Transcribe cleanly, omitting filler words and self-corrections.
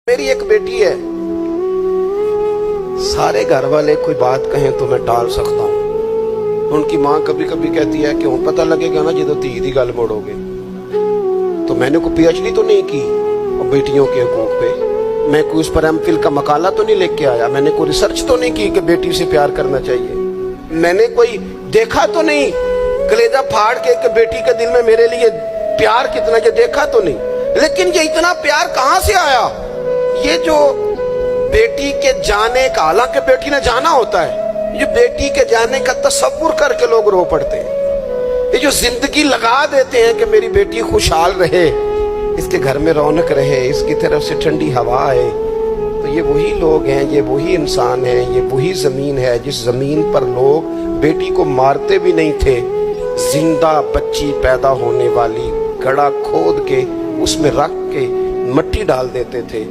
मेरी एक बेटी है, सारे घर वाले कोई बात कहें तो मैं टाल सकता हूँ। उनकी माँ कभी कभी कहती है कि हूँ पता लगेगा ना जो धी दी गल मोड़ोगे। तो मैंने कोई पीएचडी तो नहीं की और बेटियों के हकूक पे मैं कोई उस पर एमफिल का मकाला तो नहीं लेके आया। मैंने कोई रिसर्च तो नहीं की कि बेटी से प्यार करना चाहिए। मैंने कोई देखा तो नहीं कलेजा फाड़ के बेटी के दिल में मेरे लिए प्यार कितना, ये देखा तो नहीं। लेकिन ये इतना प्यार कहाँ से आया? ये जो बेटी के जाने का, हालांकि बेटी ने जाना होता है, ये बेटी के जाने का तसव्वुर करके लोग रो पड़ते हैं। ये जो जिंदगी लगा देते हैं कि मेरी बेटी खुशहाल रहे, इसके घर में रौनक रहे, इसकी तरफ से ठंडी हवा आए, तो ये वही लोग हैं, ये वही इंसान हैं, ये वही जमीन है जिस जमीन पर लोग बेटी को मारते भी नहीं थे। जिंदा बच्ची पैदा होने वाली गड्ढा खोद के उसमें रख के मिट्टी डाल देते थे।